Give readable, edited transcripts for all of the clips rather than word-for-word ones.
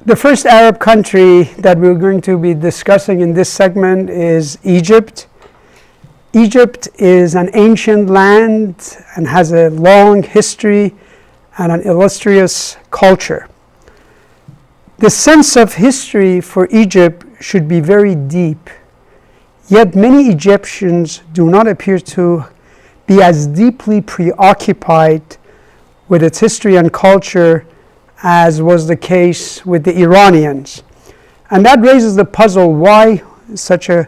The first Arab country that we're going to be discussing in this segment is Egypt. Egypt is an ancient land and has a long history and an illustrious culture. The sense of history for Egypt should be very deep, yet many Egyptians do not appear to be as deeply preoccupied with its history and culture as was the case with the Iranians. And that raises the puzzle why such a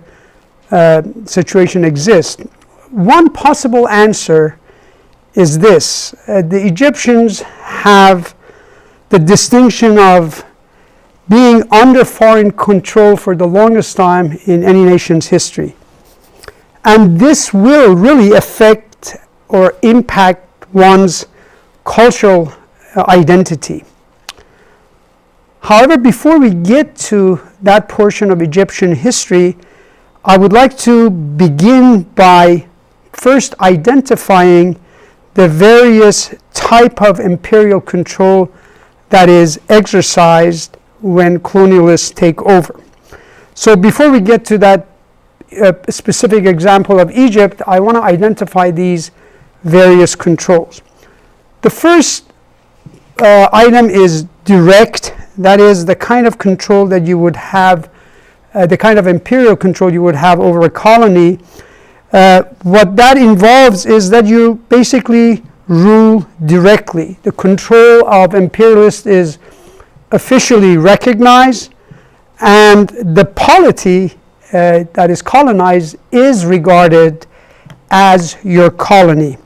situation exists. One possible answer is this. The Egyptians have the distinction of being under foreign control for the longest time in any nation's history. And this will really affect or impact one's cultural identity. However, before we get to that portion of Egyptian history, I would like to begin by first identifying the various type of imperial control that is exercised when colonialists take over. So before we get to that specific example of Egypt, I want to identify these various controls. The first item is direct. That is the kind of control that you would have, the kind of imperial control you would have over a colony. What that involves is that you basically rule directly. The control of imperialists is officially recognized, and the polity that is colonized is regarded as your colony.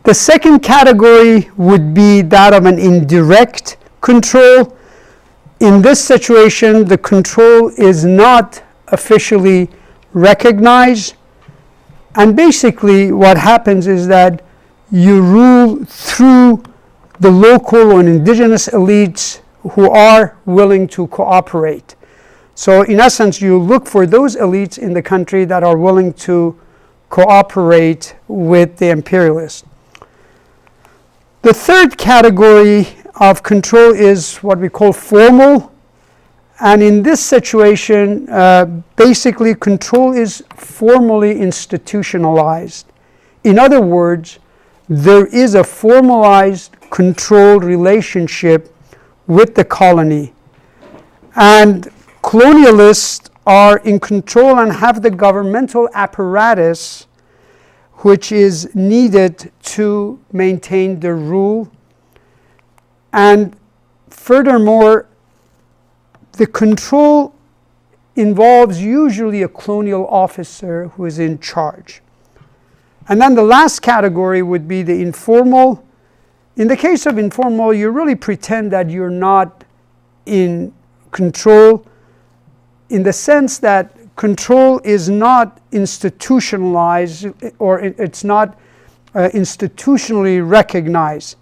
The second category would be that of an indirect control. In this situation, the control is not officially recognized, and basically what happens is that you rule through the local and indigenous elites who are willing to cooperate. So in essence, you look for those elites in the country that are willing to cooperate with the imperialists. The third category of control is what we call formal. And in this situation, basically control is formally institutionalized. In other words, there is a formalized controlled relationship with the colony. And colonialists are in control and have the governmental apparatus which is needed to maintain the rule. And furthermore, the control involves usually a colonial officer who is in charge. And then the last category would be the informal. In the case of informal, you really pretend that you're not in control, in the sense that control is not institutionalized, or it's not institutionally recognized.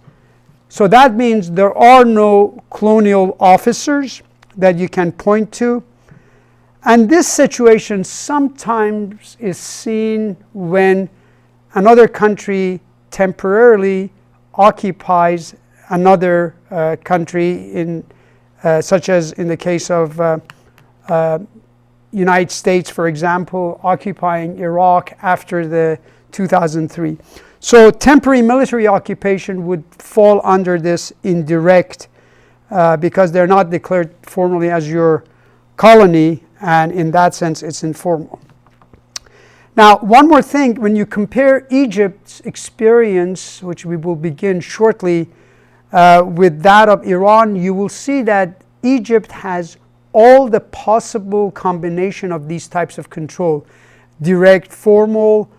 So that means there are no colonial officers that you can point to. And this situation sometimes is seen when another country temporarily occupies another country, such as in the case of United States, for example, occupying Iraq after the 2003. So temporary military occupation would fall under this indirect because they're not declared formally as your colony, and in that sense it's informal. Now, one more thing, when you compare Egypt's experience, which we will begin shortly, with that of Iran, you will see that Egypt has all the possible combination of these types of control: direct, formal,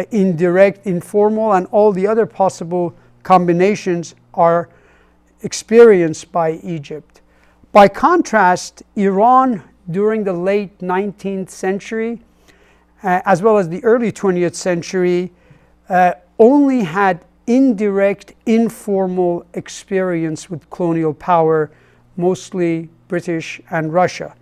indirect, informal, and all the other possible combinations are experienced by Egypt. By contrast, Iran during the late 19th century, as well as the early 20th century, only had indirect, informal experience with colonial power, mostly British and Russia.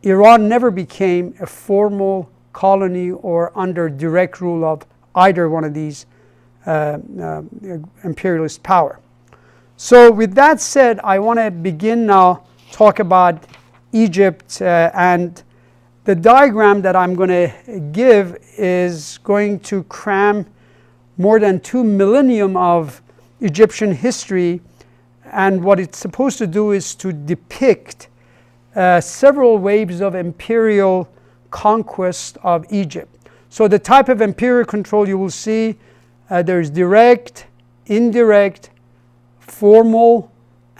Iran never became a formal colony or under direct rule of either one of these imperialist power. So with that said, I want to begin now talk about Egypt, and the diagram that I'm going to give is going to cram more than 2 millennium of Egyptian history, and what it's supposed to do is to depict several waves of imperial conquest of Egypt. So the type of imperial control you will see, there's direct, indirect, formal,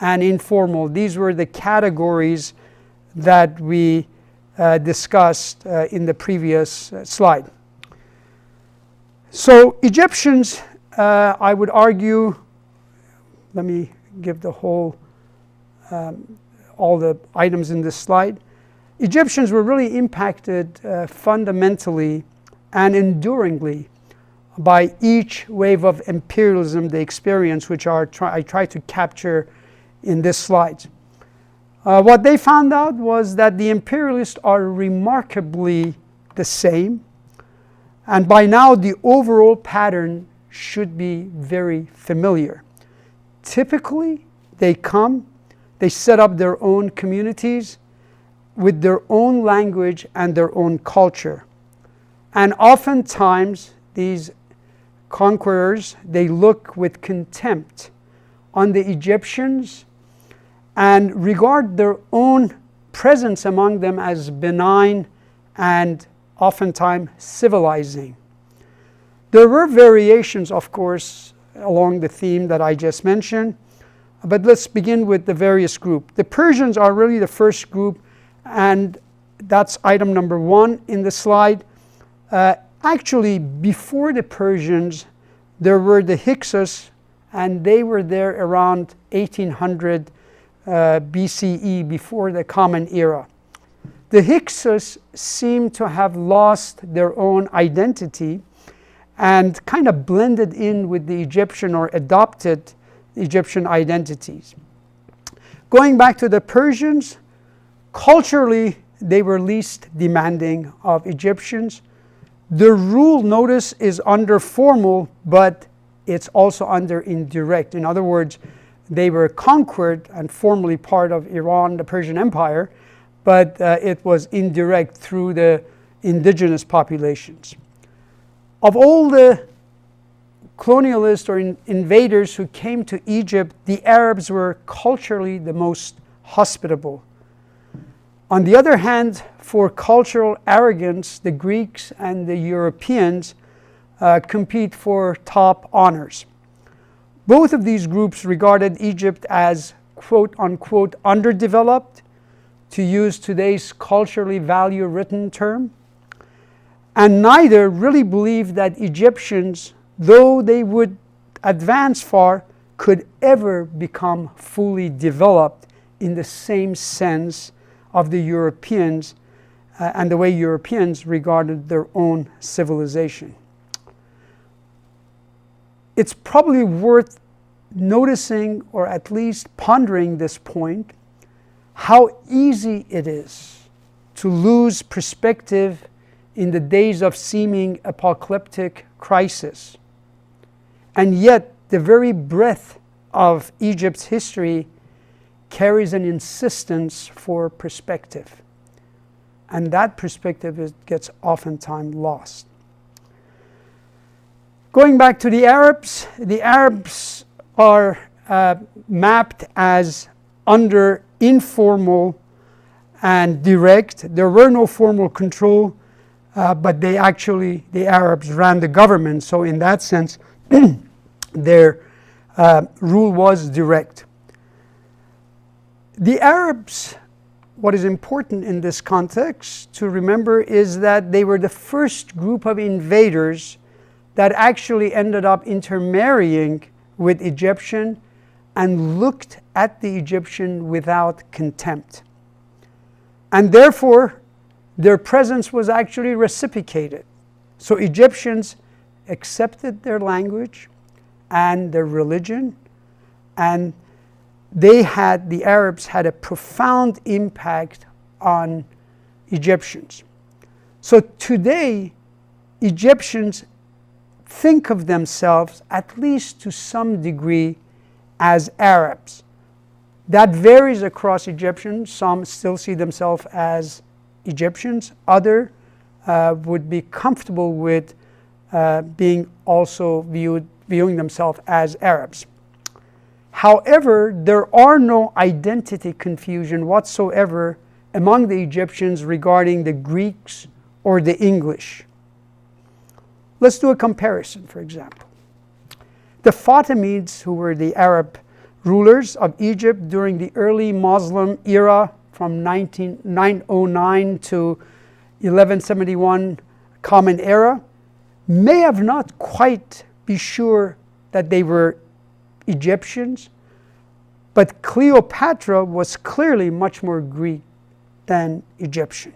and informal. These were the categories that we discussed in the previous slide. So Egyptians, I would argue, let me give the whole, all the items in this slide. Egyptians were really impacted fundamentally and enduringly by each wave of imperialism they experienced, which I try to capture in this slide. What they found out was that the imperialists are remarkably the same, and by now the overall pattern should be very familiar. Typically, they set up their own communities with their own language and their own culture. And oftentimes, these conquerors, they look with contempt on the Egyptians and regard their own presence among them as benign and oftentimes civilizing. There were variations, of course, along the theme that I just mentioned, but let's begin with the various groups. The Persians are really the first group, and that's item number 1 in the slide. Actually, before the Persians, there were the Hyksos, and they were there around 1800 BCE, before the Common Era. The Hyksos seem to have lost their own identity and kind of blended in with the Egyptian or adopted Egyptian identities. Going back to the Persians, culturally, they were least demanding of Egyptians. The rule, notice, is under formal, but it's also under indirect. In other words, they were conquered and formally part of Iran, the Persian Empire, but it was indirect through the indigenous populations. Of all the colonialists or invaders who came to Egypt, the Arabs were culturally the most hospitable. On the other hand, for cultural arrogance, the Greeks and the Europeans compete for top honors. Both of these groups regarded Egypt as quote-unquote underdeveloped, to use today's culturally value-ridden term, and neither really believed that Egyptians, though they would advance far, could ever become fully developed in the same sense of the Europeans and the way Europeans regarded their own civilization. It's probably worth noticing, or at least pondering this point, how easy it is to lose perspective in the days of seeming apocalyptic crisis. And yet, the very breadth of Egypt's history carries an insistence for perspective. And that perspective gets oftentimes lost. Going back to the Arabs are mapped as under informal and direct. There were no formal control, but the Arabs ran the government. So in that sense, their rule was direct. The Arabs, what is important in this context to remember is that they were the first group of invaders that actually ended up intermarrying with Egyptian and looked at the Egyptian without contempt. And therefore, their presence was actually reciprocated. So Egyptians accepted their language and their religion, and the Arabs had a profound impact on Egyptians. So today, Egyptians think of themselves, at least to some degree, as Arabs. That varies across Egyptians. Some still see themselves as Egyptians. Others would be comfortable with being also viewing themselves as Arabs. However, there are no identity confusion whatsoever among the Egyptians regarding the Greeks or the English. Let's do a comparison, for example. The Fatimids, who were the Arab rulers of Egypt during the early Muslim era from 909 to 1171 Common Era, may have not quite be sure that they were Egyptians, but Cleopatra was clearly much more Greek than Egyptian.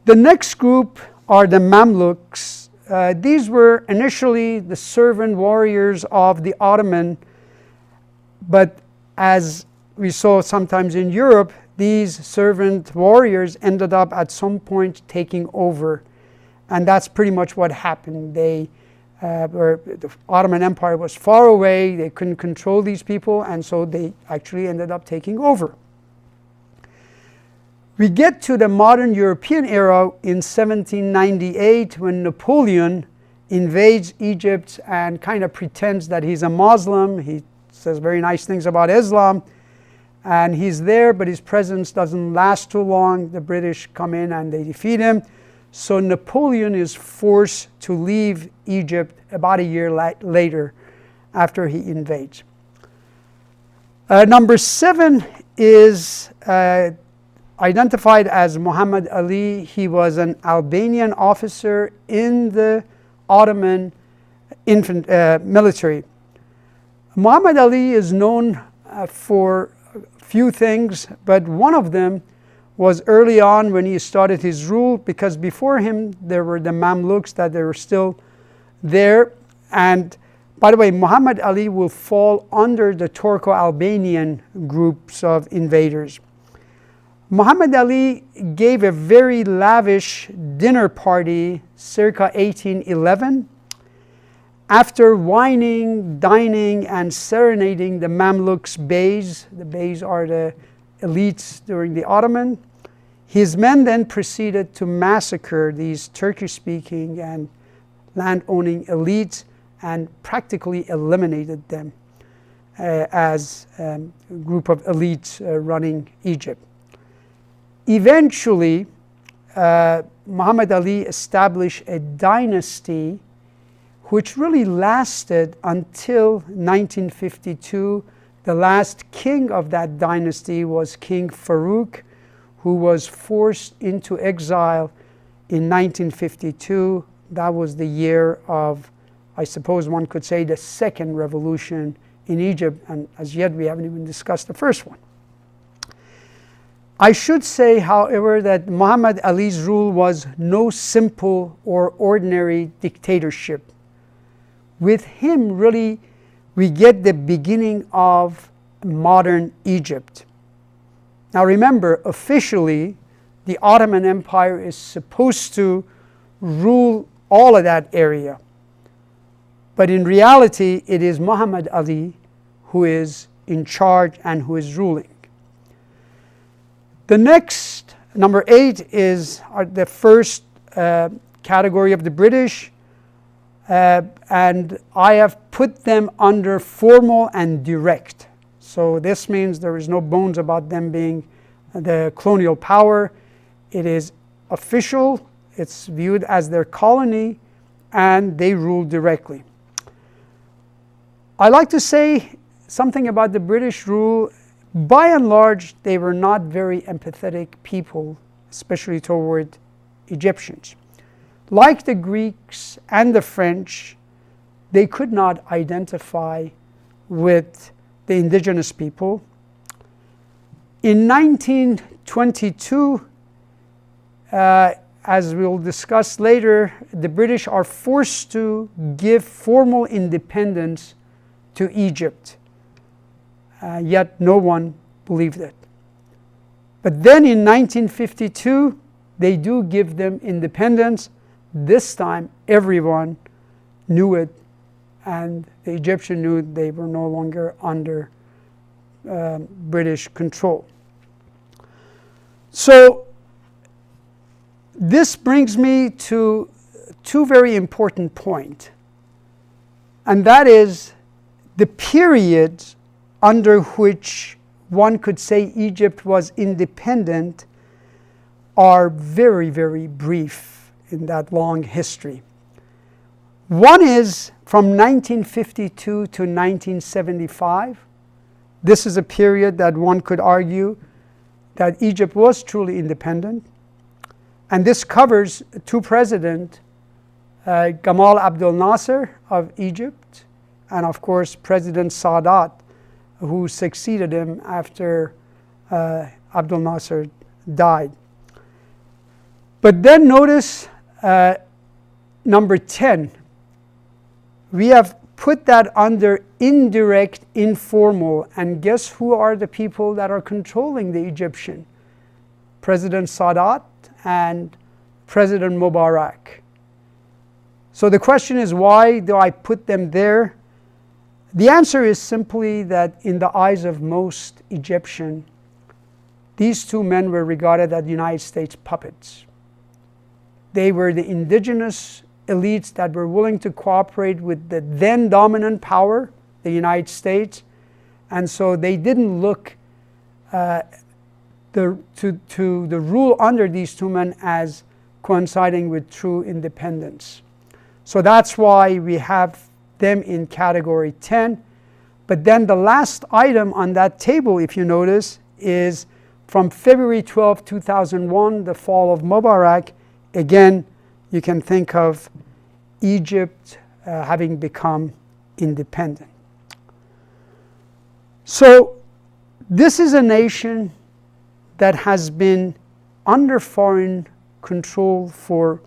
The next group are the Mamluks. These were initially the servant warriors of the Ottoman, but as we saw sometimes in Europe, these servant warriors ended up at some point taking over, and that's pretty much what happened. The Ottoman Empire was far away, they couldn't control these people, and so they actually ended up taking over. We get to the modern European era in 1798 when Napoleon invades Egypt and kind of pretends that he's a Muslim. He says very nice things about Islam, and he's there, but his presence doesn't last too long. The British come in and they defeat him. So Napoleon is forced to leave Egypt about a year later after he invades. Number 7 is identified as Muhammad Ali. He was an Albanian officer in the Ottoman military. Muhammad Ali is known for a few things, but one of them was early on when he started his rule, because before him there were the Mamluks that they were still there. And by the way, Muhammad Ali will fall under the Turco-Albanian groups of invaders. Muhammad Ali gave a very lavish dinner party circa 1811. After wining, dining, and serenading the Mamluks Beys, the Beys are the elites during the Ottoman, his men then proceeded to massacre these Turkish-speaking and land-owning elites and practically eliminated them as a group of elites running Egypt. Eventually, Muhammad Ali established a dynasty which really lasted until 1952. The last king of that dynasty was King Farouk, who was forced into exile in 1952. That was the year of, I suppose one could say, the second revolution in Egypt, and as yet we haven't even discussed the first one. I should say, however, that Muhammad Ali's rule was no simple or ordinary dictatorship. With him, really, we get the beginning of modern Egypt. Now remember, officially, the Ottoman Empire is supposed to rule all of that area. But in reality, it is Muhammad Ali who is in charge and who is ruling. The next, number 8, is the first category of the British. And I have put them under formal and direct. So this means there is no bones about them being the colonial power. It is official, it's viewed as their colony, and they rule directly. I like to say something about the British rule. By and large, they were not very empathetic people, especially toward Egyptians. Like the Greeks and the French, they could not identify with the indigenous people. In 1922, as we'll discuss later, the British are forced to give formal independence to Egypt. Yet no one believed it. But then in 1952, they do give them independence. This time, everyone knew it, and the Egyptians knew they were no longer under British control. So this brings me to two very important points, and that is the period under which one could say Egypt was independent are very, very brief in that long history. One is from 1952 to 1975. This is a period that one could argue that Egypt was truly independent. And this covers two presidents, Gamal Abdel Nasser of Egypt, and of course President Sadat, who succeeded him after Abdel Nasser died. But then notice number 10. We have put that under indirect, informal, and guess who are the people that are controlling the Egyptian? President Sadat and President Mubarak. So the question is, why do I put them there? The answer is simply that in the eyes of most Egyptians, these two men were regarded as United States puppets. They were the indigenous elites that were willing to cooperate with the then dominant power, the United States, and so they didn't look to the rule under these two men as coinciding with true independence. So that's why we have them in category 10. But then the last item on that table, if you notice, is from February 12, 2001, the fall of Mubarak. Again, you can think of Egypt having become independent. So this is a nation that has been under foreign control for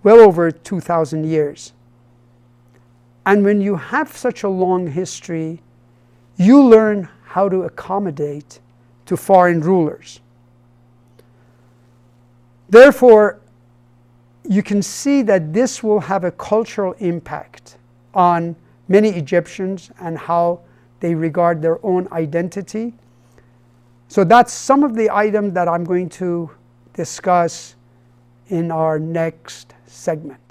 well over 2,000 years. And when you have such a long history, you learn how to accommodate to foreign rulers. Therefore, you can see that this will have a cultural impact on many Egyptians and how they regard their own identity. So that's some of the items that I'm going to discuss in our next segment.